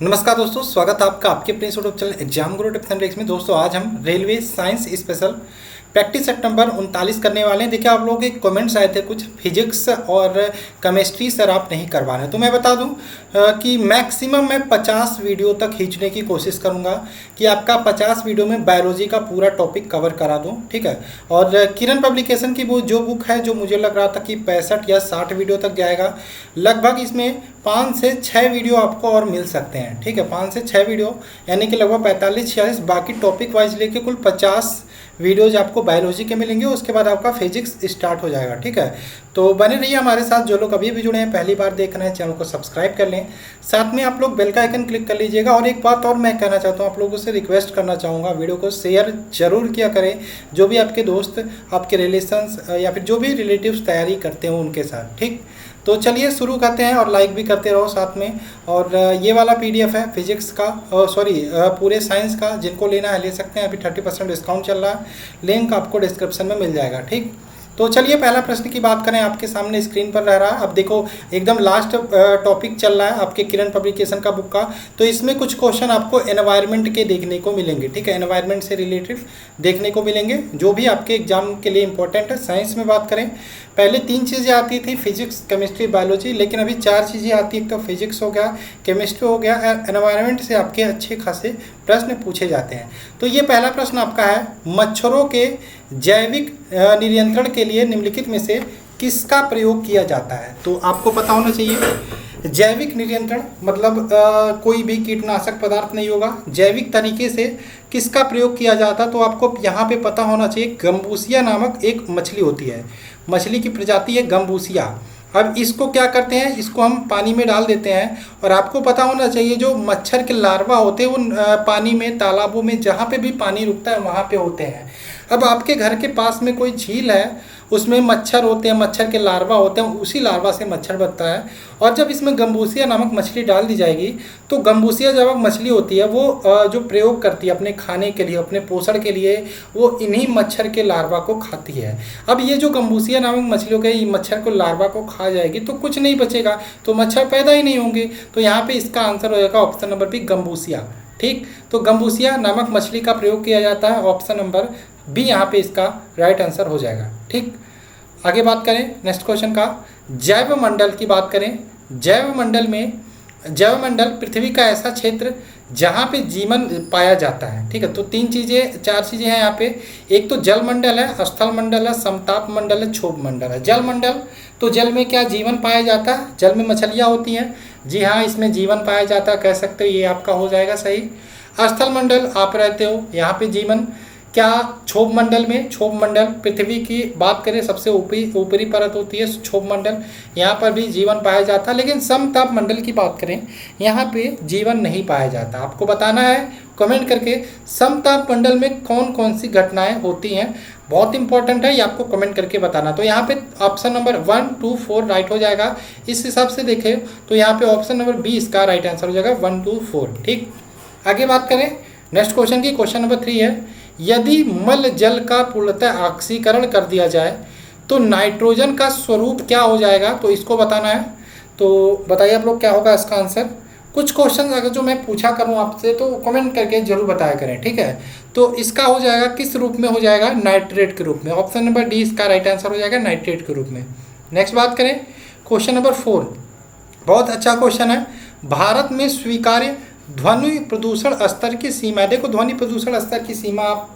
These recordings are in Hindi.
नमस्कार दोस्तों, स्वागत है आपका आपके अपने YouTube channel exam Guru tips and tricks में। दोस्तों आज हम railway science special practice set number 39 करने वाले हैं। देखिए, आप लोगों के कमेंट्स आए थे कुछ फिजिक्स और केमिस्ट्री सर आप नहीं करवा रहे हैं, तो मैं बता दूं कि मैक्सिमम मैं 50 वीडियो तक खींचने की कोशिश करूंगा कि आपका 50 वीडियो में बायोलॉजी का पूरा टॉपिक कवर करा दूं, ठीक है। और किरण पब्लिकेशन की वो जो बुक है, जो मुझे लग रहा था कि 65 या 60 वीडियो तक जाएगा, लगभग इसमें 5 से 6 वीडियो आपको और मिल सकते हैं, ठीक है। 5 से 6 वीडियो यानी कि लगभग 45-46, बाकी टॉपिक वाइज लेके कुल 50 वीडियोज आपको बायोलॉजी के मिलेंगे। उसके बाद आपका फिजिक्स स्टार्ट हो जाएगा, ठीक है। तो बने रहिए हमारे साथ। जो लोग अभी भी जुड़े हैं, पहली बार देख रहे हैं, चैनल को सब्सक्राइब कर लें, साथ में आप लोग बेल का आइकन क्लिक कर लीजिएगा। और एक बात और मैं कहना चाहता हूँ, आप लोगों से रिक्वेस्ट करना चाहूँगा, वीडियो को शेयर जरूर किया करें, जो भी आपके दोस्त, आपके रिलेशंस या फिर जो भी रिलेटिव्स तैयारी करते हो उनके साथ, ठीक। तो चलिए शुरू करते हैं, और लाइक भी करते रहो साथ में। और ये वाला पीडीएफ है फिजिक्स का, पूरे साइंस का, जिनको लेना है ले सकते हैं। अभी 30% डिस्काउंट चल रहा है, लिंक आपको डिस्क्रिप्शन में मिल जाएगा, ठीक। तो चलिए पहला प्रश्न की बात करें, आपके सामने स्क्रीन पर रह रहा है। अब देखो, एकदम लास्ट टॉपिक चल रहा है आपके किरण पब्लिकेशन का बुक का, तो इसमें कुछ क्वेश्चन आपको एनवायरनमेंट के देखने को मिलेंगे, ठीक है। एनवायरनमेंट से रिलेटेड देखने को मिलेंगे, जो भी आपके एग्जाम के लिए इंपॉर्टेंट है। साइंस में बात करें, पहले 3 चीज़ें आती थी, फिजिक्स, केमिस्ट्री, बायोलॉजी, लेकिन अभी 4 चीज़ें आती हैं। एक तो फिजिक्स हो गया, केमिस्ट्री हो गया, एनवायरनमेंट से आपके अच्छे खासे प्रश्न पूछे जाते हैं। तो ये पहला प्रश्न आपका है, मच्छरों के जैविक नियंत्रण के लिए निम्नलिखित में से किसका प्रयोग किया जाता है। तो आपको पता होना चाहिए, जैविक नियंत्रण मतलब कोई भी कीटनाशक पदार्थ नहीं होगा, जैविक तरीके से किसका प्रयोग किया जाता है। तो आपको यहाँ पे पता होना चाहिए, गम्बूसिया नामक एक मछली होती है, मछली की प्रजाति है गम्बूसिया। अब इसको क्या करते हैं, इसको हम पानी में डाल देते हैं, और आपको पता होना चाहिए जो मच्छर के लार्वा होते हैं वो पानी में, तालाबों में, जहाँ पे भी पानी रुकता है वहाँ पे होते हैं। अब आपके घर के पास में कोई झील है, उसमें मच्छर होते हैं, मच्छर के लार्वा होते हैं, उसी लार्वा से मच्छर बनता है। और जब इसमें गम्बूसिया नामक मछली डाल दी जाएगी, तो गम्बूसिया नामक मछली होती है वो जो प्रयोग करती है अपने खाने के लिए, अपने पोषण के लिए, वो इन्हीं मच्छर के लार्वा को खाती है। अब ये जो गम्बूसिया नामक मछली हो गई, मच्छर को लार्वा को खा जाएगी तो कुछ नहीं बचेगा, तो मच्छर पैदा ही नहीं होंगे। तो यहाँ पे इसका आंसर हो जाएगा ऑप्शन नंबर बी, गम्बूसिया, ठीक। तो गम्बूसिया नामक मछली का प्रयोग किया जाता है, ऑप्शन नंबर बी यहाँ पे इसका राइट आंसर हो जाएगा, ठीक। आगे बात करें नेक्स्ट क्वेश्चन का, जैव मंडल की बात करें। जैव मंडल पृथ्वी का ऐसा क्षेत्र जहाँ पे जीवन पाया जाता है, ठीक है। तो 4 चीज़ें हैं यहाँ पे। एक तो जल मंडल है, स्थल मंडल है, समताप मंडल है, क्षोभ मंडल है। जल मंडल, तो जल में क्या जीवन पाया जाता है, जल में मछलियाँ होती हैं, जी हाँ, इसमें जीवन पाया जाता है, कह सकते हो, ये आपका हो जाएगा सही। स्थल मंडल, आप रहते हो, यहाँ पे जीवन क्या। क्षोभ मंडल में, क्षोभ मंडल पृथ्वी की बात करें सबसे ऊपरी परत होती है क्षोभ मंडल, यहाँ पर भी जीवन पाया जाता है। लेकिन समताप मंडल की बात करें, यहाँ पे जीवन नहीं पाया जाता। आपको बताना है कमेंट करके, समताप मंडल में कौन कौन सी घटनाएं होती हैं, बहुत इंपॉर्टेंट है ये, आपको कमेंट करके बताना। तो यहाँ पे ऑप्शन नंबर 1, 2, 4 राइट हो जाएगा। इस हिसाब से देखें तो यहाँ पे ऑप्शन नंबर बी इसका राइट आंसर हो जाएगा, 1, 2, 4, ठीक। आगे बात करें नेक्स्ट क्वेश्चन की, क्वेश्चन नंबर 3 है, यदि मल जल का पूर्णतः ऑक्सीकरण कर दिया जाए तो नाइट्रोजन का स्वरूप क्या हो जाएगा। तो इसको बताना है, तो बताइए आप लोग क्या होगा इसका आंसर। कुछ क्वेश्चन अगर जो मैं पूछा करूं आपसे तो कमेंट करके जरूर बताया करें, ठीक है। तो इसका हो जाएगा, किस रूप में हो जाएगा, नाइट्रेट के रूप में। ऑप्शन नंबर डी इसका राइट आंसर हो जाएगा, नाइट्रेट के रूप में। नेक्स्ट बात करें क्वेश्चन नंबर 4, बहुत अच्छा क्वेश्चन है। भारत में स्वीकार्य ध्वनि प्रदूषण स्तर की सीमा, देखो ध्वनि प्रदूषण स्तर की सीमा आप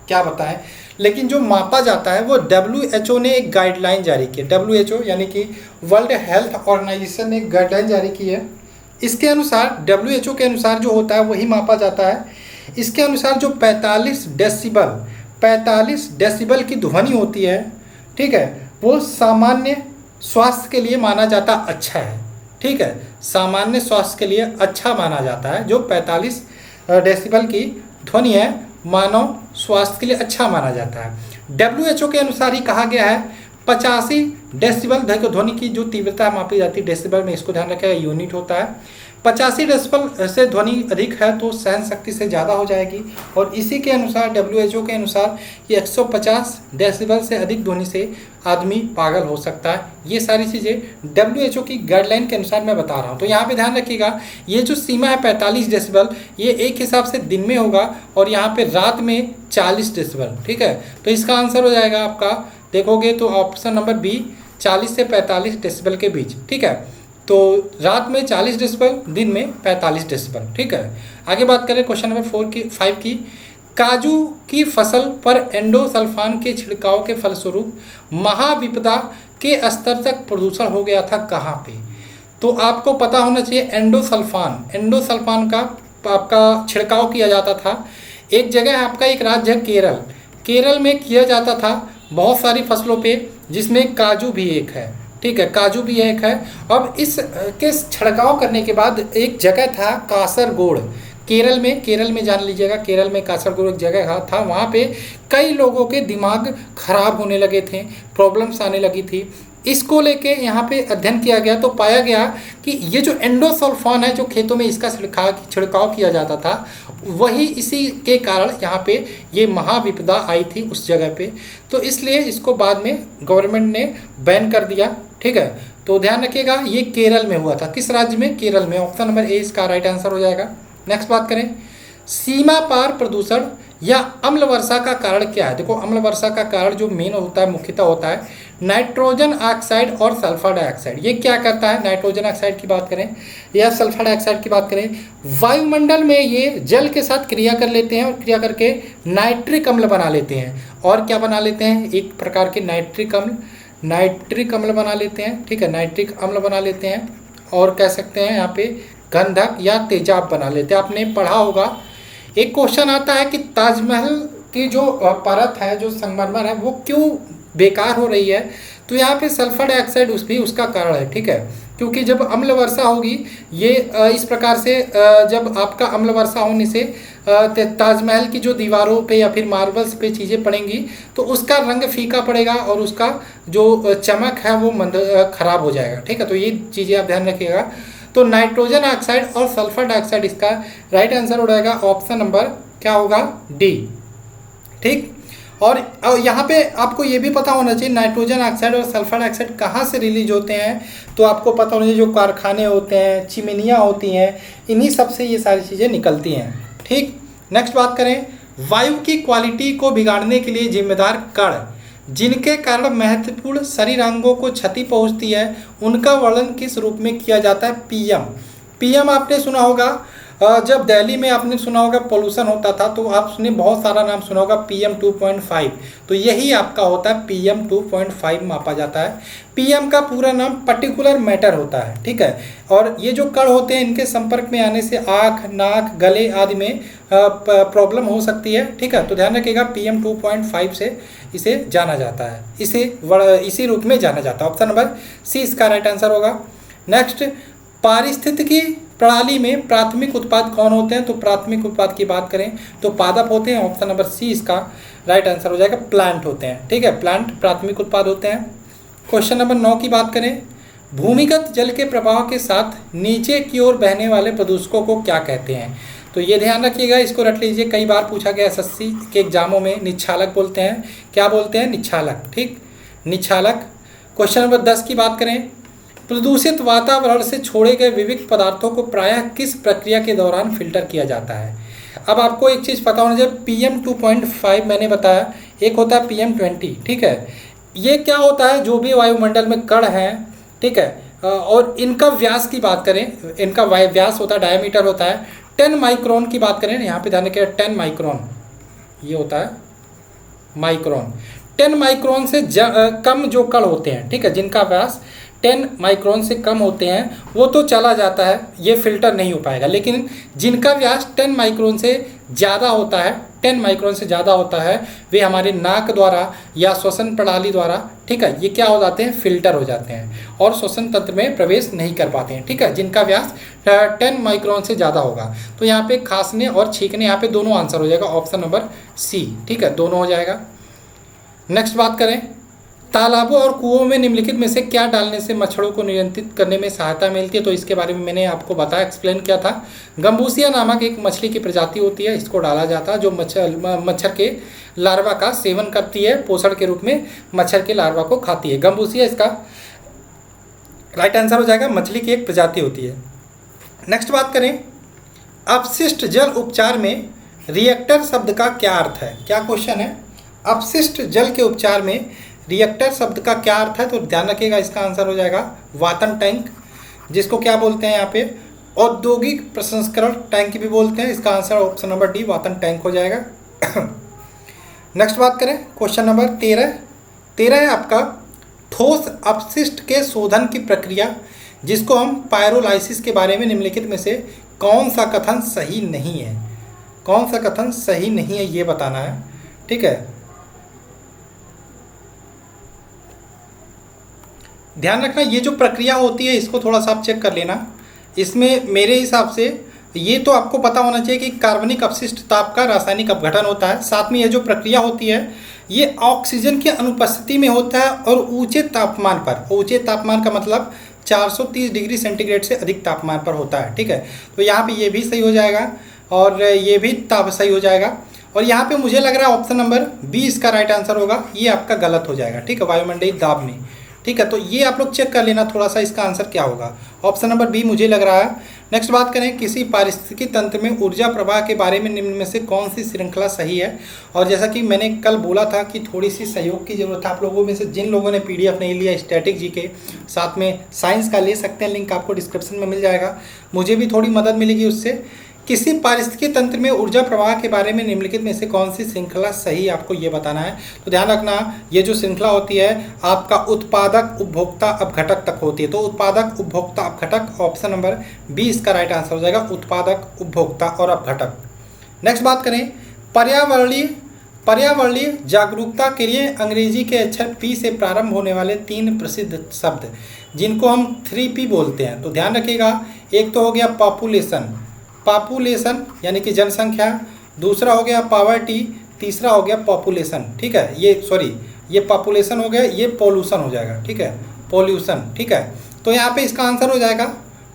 क्या बताएं, लेकिन जो मापा जाता है वो WHO ने एक गाइडलाइन जारी की है। WHO यानी कि वर्ल्ड हेल्थ ऑर्गेनाइजेशन ने एक गाइडलाइन जारी की है। इसके अनुसार, WHO के अनुसार जो होता है वही मापा जाता है। इसके अनुसार जो 45 डेसिबल की ध्वनि होती है, ठीक है, वो सामान्य स्वास्थ्य के लिए माना जाता अच्छा है, ठीक है। सामान्य स्वास्थ्य के लिए अच्छा माना जाता है, जो 45 डेसिबल की ध्वनि है, मानव स्वास्थ्य के लिए अच्छा माना जाता है। WHO के अनुसार ही कहा गया है 85 डेसिबल ध्वनि की जो तीव्रता मापी जाती है डेसिबल में, इसको ध्यान रखेगा, यूनिट होता है। 85 डेसिबल से ध्वनि अधिक है तो सहन शक्ति से ज़्यादा हो जाएगी। और इसी के अनुसार WHO के अनुसार ये 150 डेसिबल से अधिक ध्वनि से आदमी पागल हो सकता है। ये सारी चीज़ें WHO की गाइडलाइन के अनुसार मैं बता रहा हूँ। तो यहाँ पे ध्यान रखिएगा, ये जो सीमा है 45 डेसिबल, ये एक हिसाब से दिन में होगा और यहाँ पे रात में 40 डेसिबल। ठीक है, तो इसका आंसर हो जाएगा आपका, देखोगे तो ऑप्शन नंबर बी, 40 से 45 डेसिबल के बीच। ठीक है, तो रात में 40 डेसिबल, दिन में 45 डेसिबल। ठीक है, आगे बात करें क्वेश्चन नंबर 5 की। काजू की फसल पर एंडोसल्फान के छिड़काव के फलस्वरूप महाविपदा के स्तर तक प्रदूषण हो गया था कहाँ पे? तो आपको पता होना चाहिए एंडोसल्फान का आपका छिड़काव किया जाता था। एक जगह है आपका, एक राज्य है केरल में किया जाता था बहुत सारी फसलों पे, जिसमें काजू भी एक है। ठीक है, काजू भी एक है। अब इस के छिड़काव करने के बाद एक जगह था कासरगोड, केरल में जान लीजिएगा, केरल में कासरगोड एक जगह था। वहाँ पे कई लोगों के दिमाग खराब होने लगे थे, प्रॉब्लम्स आने लगी थी। इसको लेके यहाँ पे अध्ययन किया गया तो पाया गया कि ये जो एंडोसल्फान है, जो खेतों में इसका छिड़काव किया जाता था, वही इसी के कारण यहाँ पे ये महाविपदा आई थी उस जगह पे। तो इसलिए इसको बाद में गवर्नमेंट ने बैन कर दिया। ठीक है, तो ध्यान रखिएगा, ये केरल में हुआ था। किस राज्य में? केरल में। ऑप्शन नंबर ए इसका राइट आंसर हो जाएगा। नेक्स्ट बात करें, सीमा पार प्रदूषण या अम्ल वर्षा का कारण क्या है? देखो, अम्ल वर्षा का कारण जो मेन होता है, मुख्यतः होता है नाइट्रोजन ऑक्साइड और सल्फर डाइऑक्साइड। ये क्या करता है? नाइट्रोजन ऑक्साइड की बात करें या सल्फर डाइऑक्साइड की बात करें, वायुमंडल में ये जल के साथ क्रिया कर लेते हैं और क्रिया करके नाइट्रिक अम्ल बना लेते हैं। और क्या बना लेते हैं? एक प्रकार के नाइट्रिक अम्ल बना लेते हैं। ठीक है, नाइट्रिक अम्ल बना लेते हैं। और कह सकते हैं यहाँ पे गंधक या तेजाब बना लेते हैं। आपने पढ़ा होगा, एक क्वेश्चन आता है कि ताजमहल की जो परत है, जो संगमरमर है, वो क्यों बेकार हो रही है? तो यहाँ पे सल्फर डाइऑक्साइड भी उसका कारण है। ठीक है, क्योंकि जब अम्ल वर्षा होगी, ये इस प्रकार से जब आपका अम्ल वर्षा होने से ताजमहल की जो दीवारों पे या फिर मार्बल्स पे चीज़ें पड़ेंगी तो उसका रंग फीका पड़ेगा और उसका जो चमक है वो खराब हो जाएगा। ठीक है, तो ये चीज़ें आप ध्यान रखिएगा। तो नाइट्रोजन ऑक्साइड और सल्फर डाइऑक्साइड इसका राइट आंसर हो जाएगा। ऑप्शन नंबर क्या होगा? डी। ठीक, और यहाँ पे आपको ये भी पता होना चाहिए नाइट्रोजन ऑक्साइड और सल्फर डाइऑक्साइड कहाँ से रिलीज होते हैं। तो आपको पता होना चाहिए जो कारखाने होते हैं, चिमनियाँ होती हैं, इन्हीं सब से ये सारी चीज़ें निकलती हैं। ठीक, नेक्स्ट बात करें, वायु की क्वालिटी को बिगाड़ने के लिए जिम्मेदार कण जिनके कारण महत्वपूर्ण शरीर अंगों को क्षति पहुंचती है, उनका वर्णन किस रूप में किया जाता है? पीएम आपने सुना होगा, जब दिल्ली में आपने सुना होगा पोल्यूशन होता था तो आपने बहुत सारा नाम सुना होगा PM 2.5। तो यही आपका होता है PM 2.5 मापा जाता है। PM का पूरा नाम पर्टिकुलर मैटर होता है। ठीक है, और ये जो कण होते हैं, इनके संपर्क में आने से आँख, नाक, गले आदि में प्रॉब्लम हो सकती है। ठीक है, तो ध्यान रखिएगा, PM 2.5 से इसे जाना जाता है, इसी रूप में जाना जाता है। ऑप्शन नंबर सी इसका राइट आंसर होगा। नेक्स्ट, पारिस्थितिकी प्रणाली में प्राथमिक उत्पाद कौन होते हैं? तो प्राथमिक उत्पाद की बात करें तो पादप होते हैं। ऑप्शन नंबर सी इसका राइट आंसर हो जाएगा, प्लांट होते हैं। ठीक है, प्लांट प्राथमिक उत्पाद होते हैं। क्वेश्चन नंबर 9 की बात करें, भूमिगत जल के प्रवाह के साथ नीचे की ओर बहने वाले प्रदूषकों को क्या कहते हैं? तो ये ध्यान रखिएगा, इसको रट लीजिए, कई बार पूछा गया SSC के एग्जामों में। निच्छालक बोलते हैं। क्या बोलते हैं? निच्छालक। ठीक, निच्छालक। क्वेश्चन नंबर 10 की बात करें, प्रदूषित वातावरण से छोड़े गए विविध पदार्थों को प्रायः किस प्रक्रिया के दौरान फिल्टर किया जाता है? अब आपको एक चीज़ पता होना चाहिए, PM 2.5 मैंने बताया, एक होता है PM 20। ठीक है, ये क्या होता है? जो भी वायुमंडल में कण हैं, ठीक है, और इनका व्यास की बात करें, इनका व्यास होता है, डायमीटर होता है 10 माइक्रोन की बात करें, यहाँ पे ध्यान रखिए 10 माइक्रोन, ये होता है माइक्रोन। 10 माइक्रोन से कम जो कण होते हैं, ठीक है, जिनका व्यास 10 माइक्रोन से कम होते हैं, वो तो चला जाता है, ये फिल्टर नहीं हो पाएगा। लेकिन जिनका व्यास 10 माइक्रोन से ज़्यादा होता है, 10 माइक्रोन से ज़्यादा होता है, वे हमारे नाक द्वारा या श्वसन प्रणाली द्वारा, ठीक है, ये क्या हो जाते हैं? फिल्टर हो जाते हैं और श्वसन तंत्र में प्रवेश नहीं कर पाते हैं। ठीक है, जिनका व्यास 10 माइक्रोन से ज़्यादा होगा। तो यहाँ पे खांसने और छींकने, यहाँ पे दोनों आंसर हो जाएगा। ऑप्शन नंबर सी, ठीक है, दोनों हो जाएगा। नेक्स्ट बात करें, तालाबों और कुओं में निम्नलिखित में से क्या डालने से मच्छरों को नियंत्रित करने में सहायता मिलती है? तो इसके बारे में मैंने आपको बताया, एक्सप्लेन किया था। गम्बूसिया नामक एक मछली की प्रजाति होती है, इसको डाला जाता है, जो मच्छर के लार्वा का सेवन करती है, पोषण के रूप में मच्छर के लार्वा को खाती है। गम्बूसिया इसका राइट आंसर हो जाएगा, मछली की एक प्रजाति होती है। नेक्स्ट बात करें, अपशिष्ट जल उपचार में रिएक्टर शब्द का क्या अर्थ है? क्या क्वेश्चन है, अपशिष्ट जल के उपचार में रिएक्टर शब्द का क्या अर्थ है? तो ध्यान रखिएगा, इसका आंसर हो जाएगा वातन टैंक, जिसको क्या बोलते हैं यहाँ पे औद्योगिक प्रसंस्करण टैंक भी बोलते हैं। इसका आंसर ऑप्शन नंबर डी वातन टैंक हो जाएगा। नेक्स्ट बात करें, क्वेश्चन नंबर 13 है आपका, ठोस अपशिष्ट के शोधन की प्रक्रिया जिसको हम पायरोलाइसिस के बारे में निम्नलिखित में से कौन सा कथन सही नहीं है? कौन सा कथन सही नहीं है ये बताना है, ठीक है। ध्यान रखना, ये जो प्रक्रिया होती है इसको थोड़ा सा आप चेक कर लेना। इसमें मेरे हिसाब से ये तो आपको पता होना चाहिए कि कार्बनिक अपशिष्ट ताप का रासायनिक अपघटन होता है। साथ में यह जो प्रक्रिया होती है ये ऑक्सीजन की अनुपस्थिति में होता है और ऊंचे तापमान पर, ऊंचे तापमान का मतलब 430 डिग्री सेंटीग्रेड से अधिक तापमान पर होता है, ठीक है। तो यहाँ पे ये भी सही हो जाएगा और ये भी ताप सही हो जाएगा। और यहाँ पे मुझे लग रहा है ऑप्शन नंबर बी इसका राइट आंसर होगा, ये आपका गलत हो जाएगा, ठीक है, वायुमंडलीय दाब में, ठीक है। तो ये आप लोग चेक कर लेना थोड़ा सा, इसका आंसर क्या होगा, ऑप्शन नंबर बी मुझे लग रहा है। नेक्स्ट बात करें, किसी पारिस्थितिकी तंत्र में ऊर्जा प्रवाह के बारे में निम्न में से कौन सी श्रृंखला सही है? और जैसा कि मैंने कल बोला था कि थोड़ी सी सहयोग की जरूरत है आप लोगों में से, जिन लोगों ने पीडीएफ नहीं लिया स्टैटिक जी के साथ में साइंस का ले सकते हैं, लिंक आपको डिस्क्रिप्शन में मिल जाएगा, मुझे भी थोड़ी मदद मिलेगी उससे। किसी पारिस्थितिकी तंत्र में ऊर्जा प्रवाह के बारे में निम्नलिखित में से कौन सी श्रृंखला सही, आपको ये बताना है। तो ध्यान रखना, ये जो श्रृंखला होती है आपका उत्पादक उपभोक्ता अपघटक तक होती है। तो उत्पादक उपभोक्ता अपघटक ऑप्शन नंबर बी इसका राइट आंसर हो जाएगा, उत्पादक उपभोक्ता और अपघटक। नेक्स्ट बात करें, पर्यावरणीय जागरूकता के लिए अंग्रेजी के अक्षर पी से प्रारंभ होने वाले 3 प्रसिद्ध शब्द जिनको हम 3P बोलते हैं। तो ध्यान रखिएगा, एक तो हो गया पॉपुलेशन यानी कि जनसंख्या, दूसरा हो गया पावर्टी, तीसरा हो गया पॉपुलेशन, ठीक है। ये पॉपुलेशन हो गया, ये पॉल्यूशन हो जाएगा, ठीक है, पॉल्यूशन, ठीक है। तो यहाँ पे इसका आंसर हो जाएगा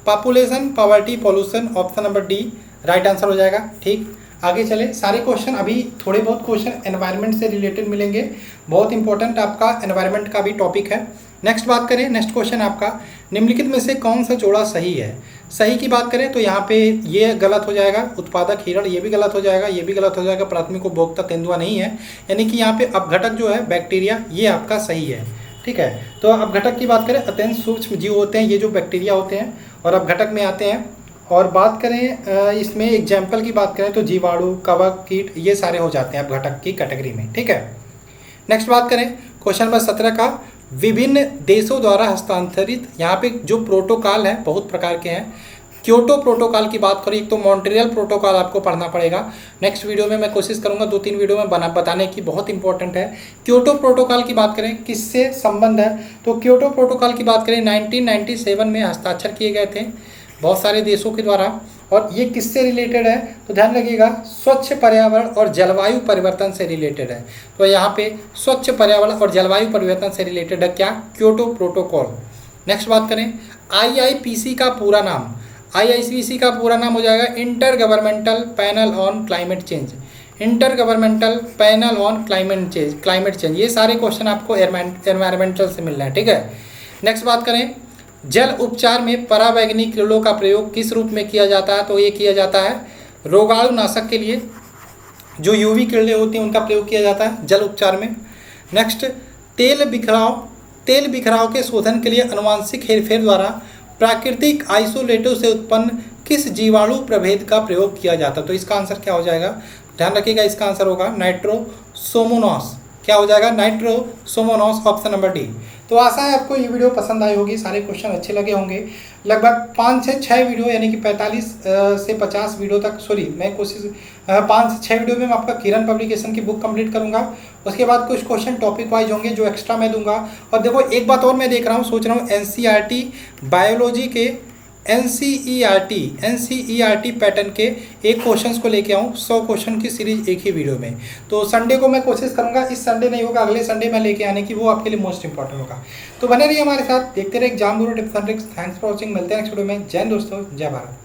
population, poverty, pollution, option number D right answer हो जाएगा, ठीक। आगे चले, सारे क्वेश्चन अभी थोड़े बहुत क्वेश्चन एनवायरनमेंट से रिलेटेड मिलेंगे, बहुत इंपॉर्टेंट आपका एनवायरनमेंट का भी टॉपिक है। नेक्स्ट बात करें, नेक्स्ट क्वेश्चन आपका, निम्नलिखित में से कौन सा जोड़ा सही है? सही की बात करें तो यहाँ पे ये गलत हो जाएगा, उत्पादक हिरण, ये भी गलत हो जाएगा, ये भी गलत हो जाएगा, प्राथमिक उपभोक्ता तेंदुआ नहीं है, यानी कि यहाँ पे अपघटक जो है बैक्टीरिया, ये आपका सही है, ठीक है। तो अपघटक की बात करें, अत्यंत सूक्ष्म जीव होते हैं ये जो बैक्टीरिया होते हैं और अपघटक में आते हैं। और बात करें इसमें एग्जाम्पल की बात करें तो जीवाणु, कवक, कीट, ये सारे हो जाते हैं अपघटक की कैटेगरी में, ठीक है। नेक्स्ट बात करें, क्वेश्चन नंबर 17 का, विभिन्न देशों द्वारा हस्तांतरित, यहाँ पे जो प्रोटोकॉल है बहुत प्रकार के हैं। क्योटो प्रोटोकॉल की बात करें, एक तो मॉन्ट्रियल प्रोटोकॉल आपको पढ़ना पड़ेगा, नेक्स्ट वीडियो में मैं कोशिश करूंगा 2-3 वीडियो में बताने की, बहुत इंपॉर्टेंट है। क्योटो प्रोटोकॉल की बात करें किससे संबंध है, तो क्योटो प्रोटोकॉल की बात करें 1997 में हस्ताक्षर किए गए थे बहुत सारे देशों के द्वारा, और ये किससे रिलेटेड है? तो ध्यान रखिएगा, स्वच्छ पर्यावरण और जलवायु परिवर्तन से रिलेटेड है। तो यहाँ पे स्वच्छ पर्यावरण और जलवायु परिवर्तन से रिलेटेड है क्या? Kyoto protocol. नेक्स्ट बात करें, IIPC का पूरा नाम, IIPC का पूरा नाम हो जाएगा inter governmental panel on climate change, inter governmental panel on climate change. ये सारे क्वेश्चन आपको एनवायरमेंटल से मिल रहे हैं, ठीक है। नेक्स्ट बात करें, जल उपचार में पराबैंगनी किरणों का प्रयोग किस रूप में किया जाता है? तो ये किया जाता है रोगाणुनाशक के लिए, जो UV किरणें होती हैं उनका प्रयोग किया जाता है जल उपचार में। नेक्स्ट, तेल बिखराव के शोधन के लिए अनुवांशिक हेरफेर द्वारा प्राकृतिक आइसोलेटों से उत्पन्न किस जीवाणु प्रभेद का प्रयोग किया जाता है? तो इसका आंसर क्या हो जाएगा? ध्यान रखिएगा, इसका आंसर होगा नाइट्रोसोमोनास। क्या हो जाएगा? Nitrosomonas, option number D. तो आशा है आपको ये वीडियो पसंद आई होगी, सारे क्वेश्चन अच्छे लगे होंगे। लगभग 5 से 6 वीडियो यानी कि 45 से 50 वीडियो तक, मैं कोशिश 5 से 6 वीडियो में मैं आपका किरण पब्लिकेशन की बुक कंप्लीट करूंगा। उसके बाद कुछ क्वेश्चन टॉपिक वाइज होंगे जो एक्स्ट्रा मैं दूंगा। और देखो एक बात और मैं देख रहा हूँ, सोच रहा हूँ NCERT बायोलॉजी के एनसीईआरटी पैटर्न के एक क्वेश्चंस को लेके आऊँ 100 क्वेश्चन की सीरीज एक ही वीडियो में। तो संडे को मैं कोशिश करूंगा, इस संडे नहीं होगा अगले संडे में लेके आने की, वो आपके लिए मोस्ट इंपॉर्टेंट होगा। तो बने रहिए हमारे साथ, देखते रहिए exam Guru tips and tricks. Thanks for watching, मिलते हैं नेक्स्ट वीडियो में। जय हिंद दोस्तों, जय भारत।